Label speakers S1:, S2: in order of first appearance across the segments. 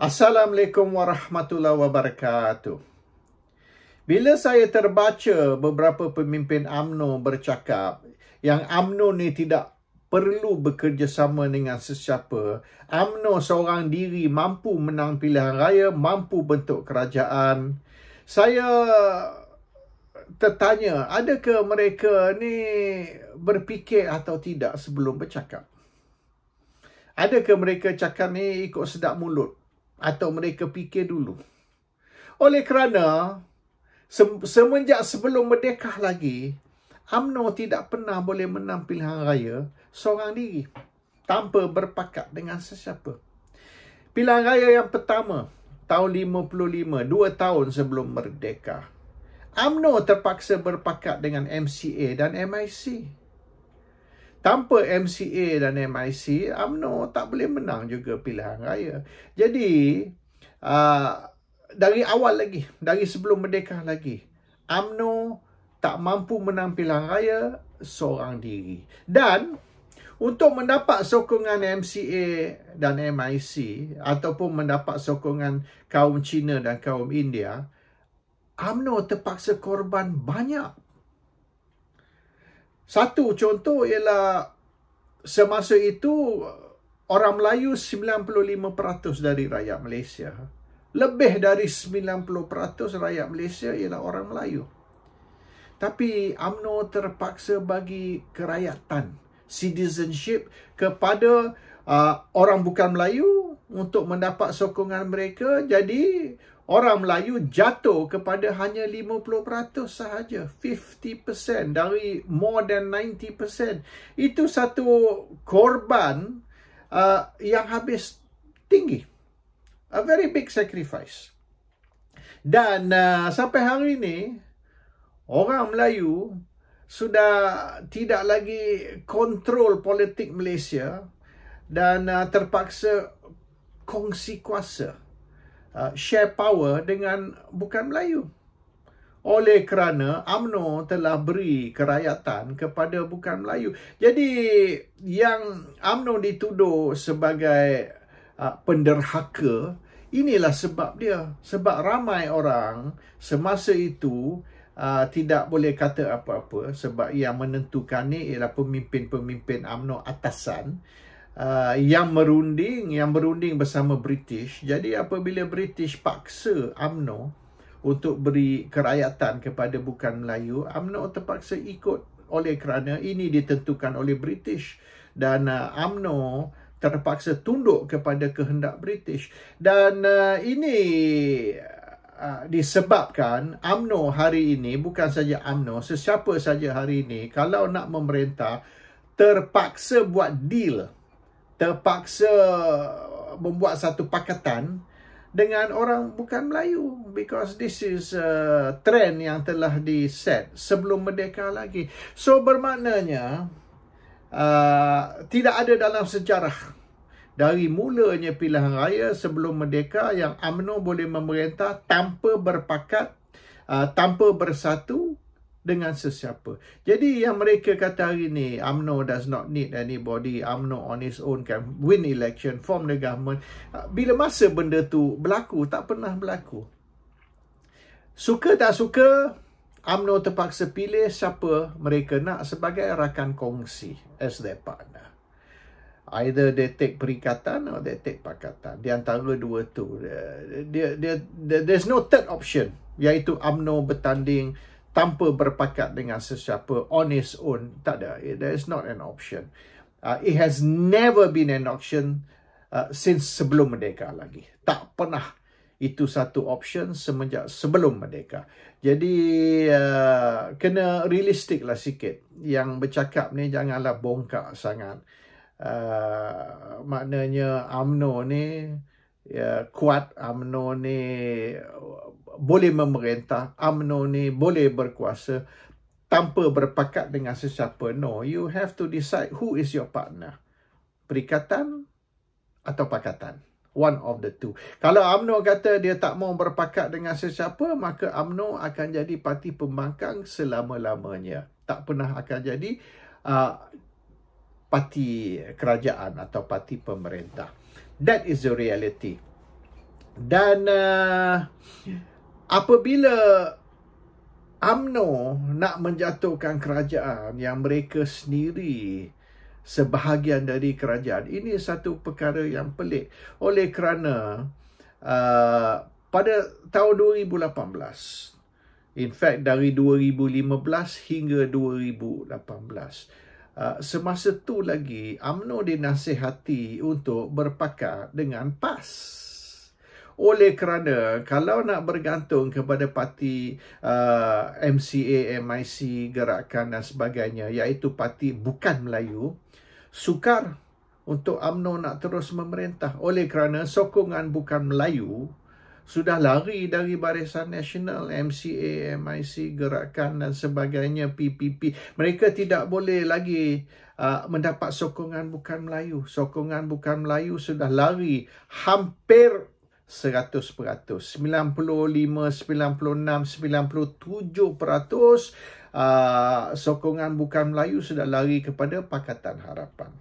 S1: Assalamualaikum warahmatullahi wabarakatuh. Bila saya terbaca beberapa pemimpin UMNO bercakap yang UMNO ni tidak perlu bekerjasama dengan sesiapa, UMNO seorang diri mampu menang pilihan raya, mampu bentuk kerajaan, saya tertanya, adakah mereka ni berfikir atau tidak sebelum bercakap? Adakah mereka cakap ni ikut sedap mulut? Atau mereka fikir dulu? Oleh kerana semenjak sebelum merdeka lagi, UMNO tidak pernah boleh menang pilihan raya seorang diri tanpa berpakat dengan sesiapa. Pilihan raya yang pertama tahun 55, 2 tahun sebelum merdeka, UMNO terpaksa berpakat dengan MCA dan MIC. Tanpa MCA dan MIC, UMNO tak boleh menang juga pilihan raya. Jadi, dari awal lagi, dari sebelum merdeka lagi, UMNO tak mampu menang pilihan raya seorang diri. Dan untuk mendapat sokongan MCA dan MIC ataupun mendapat sokongan kaum Cina dan kaum India, UMNO terpaksa korban banyak. Satu contoh ialah semasa itu orang Melayu 95% dari rakyat Malaysia. Lebih dari 90% rakyat Malaysia ialah orang Melayu. Tapi UMNO terpaksa bagi kerakyatan, citizenship kepada orang bukan Melayu untuk mendapat sokongan mereka. Jadi orang Melayu jatuh kepada hanya 50% sahaja. 50% dari more than 90%. Itu satu korban yang habis tinggi. A very big sacrifice. Dan sampai hari ini, orang Melayu sudah tidak lagi kontrol politik Malaysia dan terpaksa kongsi kuasa, share power dengan bukan Melayu. Oleh kerana UMNO telah beri kerakyatan kepada bukan Melayu. Jadi yang UMNO dituduh sebagai penderhaka, inilah sebab dia. Sebab ramai orang semasa itu tidak boleh kata apa-apa, sebab yang menentukan ni ialah pemimpin-pemimpin UMNO atasan yang berunding bersama British. Jadi apabila British paksa UMNO untuk beri kerakyatan kepada bukan Melayu, UMNO terpaksa ikut oleh kerana ini ditentukan oleh British. Dan UMNO terpaksa tunduk kepada kehendak British. Dan ini disebabkan UMNO hari ini, bukan saja UMNO, sesiapa saja hari ini, kalau nak memerintah, terpaksa buat deal, terpaksa membuat satu pakatan dengan orang bukan Melayu. Because this is trend yang telah diset sebelum merdeka lagi. So bermaknanya tidak ada dalam sejarah dari mulanya pilihan raya sebelum merdeka yang UMNO boleh memerintah tanpa berpakat, tanpa bersatu dengan sesiapa. Jadi yang mereka kata hari ni, UMNO does not need anybody, UMNO on its own can win election, form the government. Bila masa benda tu berlaku? Tak pernah berlaku. Suka tak suka, UMNO terpaksa pilih siapa mereka nak sebagai rakan kongsi as their partner. Either they take perikatan or they take pakatan. Di antara dua tu, there's no third option, iaitu UMNO bertanding tanpa berpakat dengan sesiapa on its own. Tak ada. There is not an option. It has never been an option since sebelum merdeka lagi. Tak pernah itu satu option semenjak sebelum merdeka. Jadi kena realistik lah sikit. Yang bercakap ni janganlah bongkak sangat. Maknanya UMNO ni kuat, UMNO ni boleh memerintah, UMNO ni boleh berkuasa tanpa berpakat dengan sesiapa. No, you have to decide who is your partner. Perikatan atau pakatan. One of the two. Kalau UMNO kata dia tak mau berpakat dengan sesiapa, maka UMNO akan jadi parti pembangkang selama-lamanya. Tak pernah akan jadi parti kerajaan atau parti pemerintah. That is the reality. Dan apabila UMNO nak menjatuhkan kerajaan yang mereka sendiri sebahagian dari kerajaan, ini satu perkara yang pelik. Oleh kerana pada tahun 2018, in fact dari 2015 hingga 2018, semasa tu lagi UMNO dinasihati untuk berpakat dengan PAS. Oleh kerana kalau nak bergantung kepada parti MCA, MIC, Gerakan dan sebagainya, iaitu parti bukan Melayu, sukar untuk UMNO nak terus memerintah. Oleh kerana sokongan bukan Melayu sudah lari dari Barisan Nasional, MCA, MIC, Gerakan dan sebagainya, PPP. Mereka tidak boleh lagi mendapat sokongan bukan Melayu. Sokongan bukan Melayu sudah lari hampir 100%. 95, 96, 97% sokongan bukan Melayu sudah lari kepada Pakatan Harapan.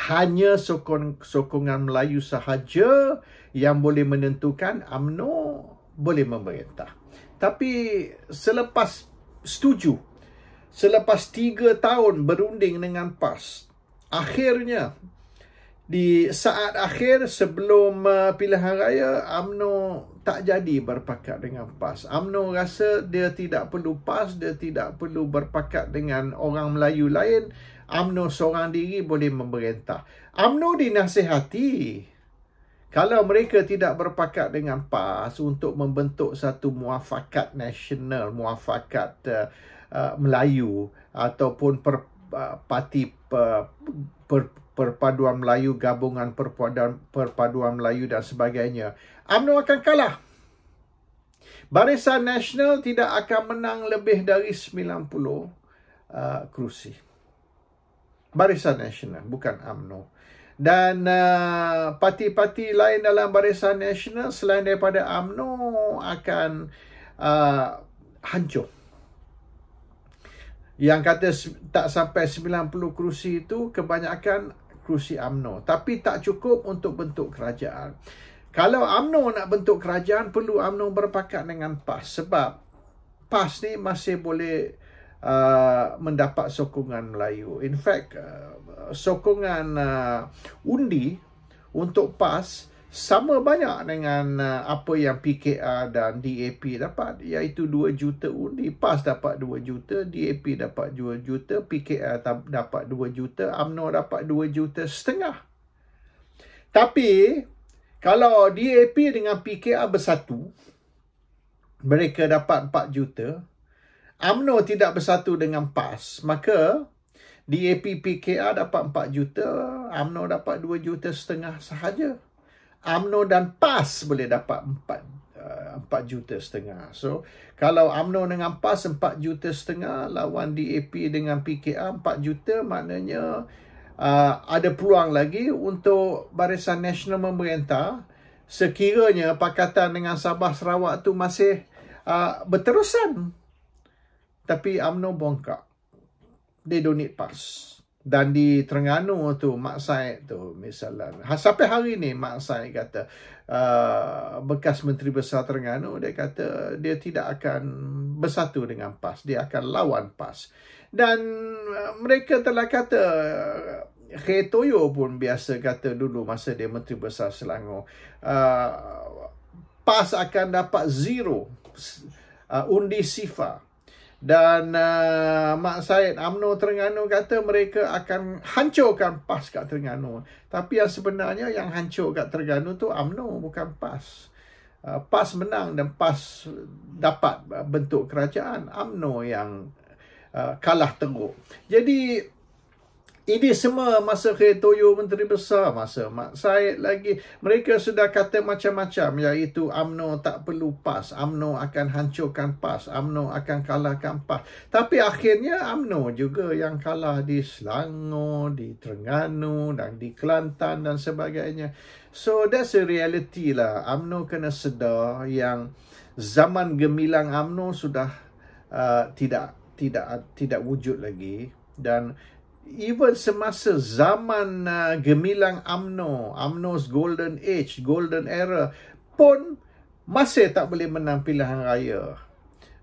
S1: Hanya sokongan Melayu sahaja yang boleh menentukan UMNO boleh memerintah. Tapi selepas 3 tahun berunding dengan PAS, akhirnya di saat akhir sebelum pilihan raya, UMNO tak jadi berpakat dengan PAS. UMNO rasa dia tidak perlu PAS, dia tidak perlu berpakat dengan orang Melayu lain. UMNO seorang diri boleh memerintah. UMNO dinasihati, kalau mereka tidak berpakat dengan PAS untuk membentuk satu muafakat nasional, muafakat Melayu ataupun parti Perpaduan Melayu, Gabungan Perpaduan Melayu dan sebagainya, UMNO akan kalah. Barisan Nasional tidak akan menang lebih dari 90 kerusi. Barisan Nasional, bukan UMNO. Dan parti-parti lain dalam Barisan Nasional selain daripada UMNO akan hancur. Yang kata tak sampai 90 kerusi itu kebanyakan kerusi UMNO. Tapi tak cukup untuk bentuk kerajaan. Kalau UMNO nak bentuk kerajaan, perlu UMNO berpakat dengan PAS. Sebab PAS ni masih boleh mendapat sokongan Melayu. In fact, sokongan undi untuk PAS sama banyak dengan apa yang PKR dan DAP dapat, iaitu 2 juta undi. PAS dapat 2 juta, DAP dapat 2 juta, PKR dapat 2 juta, UMNO dapat 2,5 juta. Tapi kalau DAP dengan PKR bersatu, mereka dapat 4 juta. UMNO tidak bersatu dengan PAS, maka DAP PKR dapat 4 juta, UMNO dapat 2,5 juta sahaja. UMNO dan PAS boleh dapat 4 juta setengah. So, kalau UMNO dengan PAS 4 juta setengah lawan DAP dengan PKR 4 juta, maknanya ada peluang lagi untuk Barisan Nasional memerintah sekiranya Pakatan dengan Sabah Sarawak tu masih berterusan. Tapi UMNO bongkak. They don't need PAS. Dan di Terengganu tu, Mak Said tu misalnya, sampai hari ni Mak Said kata, bekas Menteri Besar Terengganu, dia kata dia tidak akan bersatu dengan PAS, dia akan lawan PAS. Dan mereka telah kata, Khair Toyo pun biasa kata dulu masa dia Menteri Besar Selangor, PAS akan dapat 0 undi sifar. Dan Mak Said UMNO Terengganu kata mereka akan hancurkan PAS kat Terengganu. Tapi yang sebenarnya yang hancur kat Terengganu tu UMNO, bukan PAS. PAS menang dan PAS dapat bentuk kerajaan. UMNO yang kalah teruk. Jadi ini semua masa Khair Toyo Menteri Besar, masa Mak Said lagi. Mereka sudah kata macam-macam, iaitu UMNO tak perlu PAS, UMNO akan hancurkan PAS, UMNO akan kalahkan PAS. Tapi akhirnya UMNO juga yang kalah di Selangor, di Terengganu dan di Kelantan dan sebagainya. So that's a reality lah. UMNO kena sedar yang zaman gemilang UMNO sudah tidak wujud lagi. Dan even semasa zaman gemilang UMNO's golden age, golden era pun masih tak boleh menang pilihan raya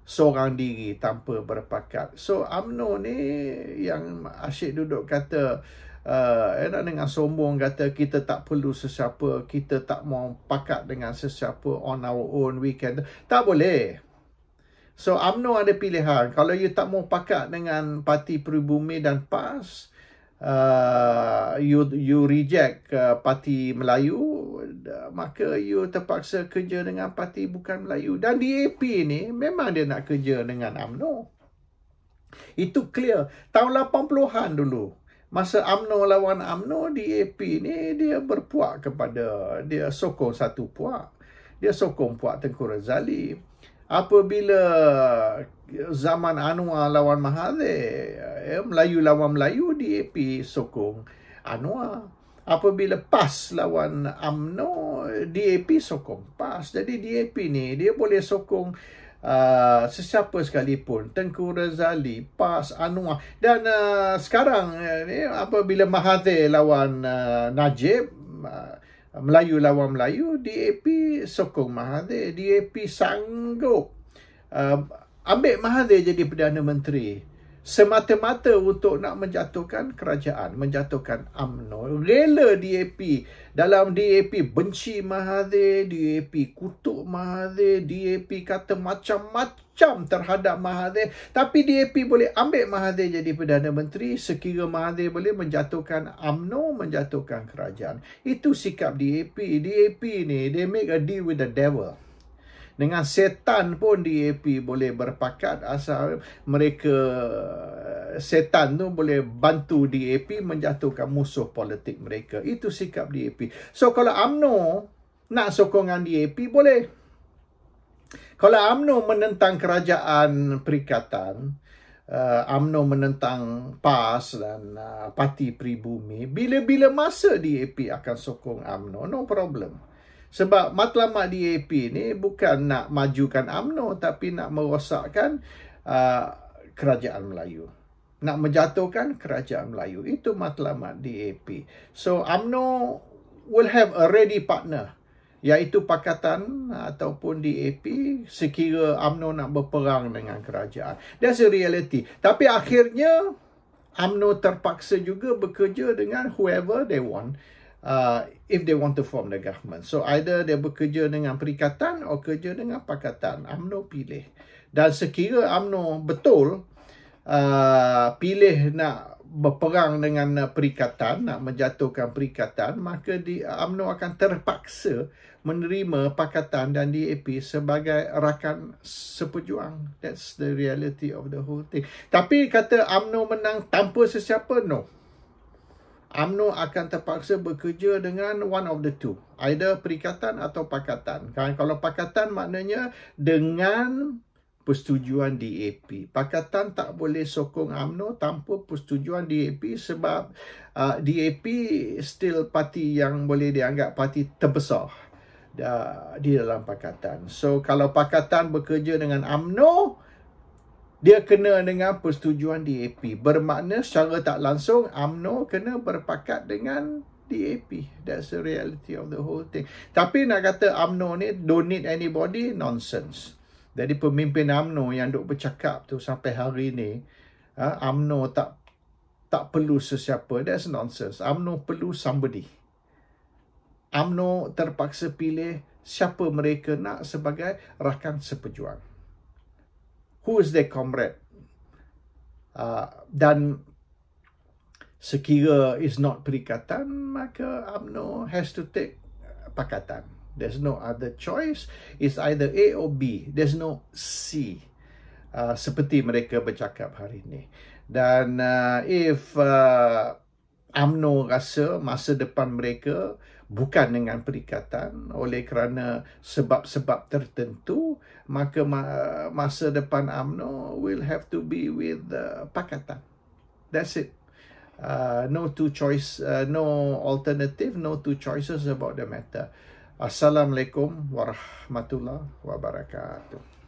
S1: seorang diri tanpa berpakat. So UMNO ni yang asyik duduk kata dengan sombong kata kita tak perlu sesiapa, kita tak mau pakat dengan sesiapa, on our own we can. Tak boleh. So UMNO ada pilihan. Kalau you tak mau pakat dengan Parti Peribumi dan PAS, you reject Parti Melayu, maka you terpaksa kerja dengan Parti Bukan Melayu. Dan DAP ni memang dia nak kerja dengan UMNO. Itu clear. Tahun 80-an dulu, masa UMNO lawan UMNO, DAP ni dia berpuak kepada, dia sokong satu puak. Dia sokong puak Tengku Razali. Apabila zaman Anwar lawan Mahathir, Melayu lawan Melayu, DAP sokong Anwar. Apabila PAS lawan UMNO, DAP sokong PAS. Jadi DAP ni dia boleh sokong sesiapa sekalipun, Tengku Razali, PAS, Anwar. Dan sekarang apabila Mahathir lawan Najib, Melayu lawan Melayu, DAP sokong Mahathir. DAP sanggup ambil Mahathir jadi Perdana Menteri semata-mata untuk nak menjatuhkan kerajaan, menjatuhkan UMNO. Rela DAP. Dalam DAP benci Mahathir, DAP kutuk Mahathir, DAP kata macam-macam terhadap Mahathir. Tapi DAP boleh ambil Mahathir jadi Perdana Menteri sekira Mahathir boleh menjatuhkan UMNO, menjatuhkan kerajaan. Itu sikap DAP. DAP ni, they make a deal with the devil. Dengan setan pun DAP boleh berpakat asal mereka, setan tu boleh bantu DAP menjatuhkan musuh politik mereka. Itu sikap DAP. So kalau UMNO nak sokongan DAP boleh. Kalau UMNO menentang kerajaan perikatan, UMNO menentang PAS dan Parti Peribumi, bila-bila masa DAP akan sokong UMNO, no problem. Sebab matlamat DAP ni bukan nak majukan UMNO, tapi nak merosakkan kerajaan Melayu. Nak menjatuhkan kerajaan Melayu. Itu matlamat DAP. So UMNO will have a ready partner, iaitu Pakatan ataupun DAP sekira UMNO nak berperang dengan kerajaan. That's a reality. Tapi akhirnya UMNO terpaksa juga bekerja dengan whoever they want. If they want to form the government. So either dia bekerja dengan perikatan atau kerja dengan pakatan. UMNO pilih. Dan sekira UMNO betul pilih nak berperang dengan perikatan, nak menjatuhkan perikatan, maka UMNO akan terpaksa menerima Pakatan dan DAP sebagai rakan sepejuang. That's the reality of the whole thing. Tapi kata UMNO menang tanpa sesiapa, no. UMNO akan terpaksa bekerja dengan one of the two. Either perikatan atau pakatan. Kalau pakatan maknanya dengan persetujuan DAP. Pakatan tak boleh sokong UMNO tanpa persetujuan DAP sebab DAP still parti yang boleh dianggap parti terbesar di dalam pakatan. So kalau pakatan bekerja dengan UMNO, dia kena dengan persetujuan DAP. Bermakna secara tak langsung UMNO kena berpakat dengan DAP. That's the reality of the whole thing. Tapi nak kata UMNO ni don't need anybody, nonsense. Jadi pemimpin UMNO yang duk bercakap tu sampai hari ni, UMNO tak perlu sesiapa, that's nonsense. UMNO perlu somebody. UMNO terpaksa pilih siapa mereka nak sebagai rakan sepejuang. Who is their comrade? Dan sekira is not perikatan, maka UMNO has to take pakatan. There's no other choice. It's either A or B. There's no C. Seperti mereka bercakap hari ini. Dan if UMNO rasa masa depan mereka bukan dengan perikatan oleh kerana sebab-sebab tertentu, maka masa depan UMNO will have to be with Pakatan. That's it. No two choice, no alternative, no two choices about the matter. Assalamualaikum warahmatullahi wabarakatuh.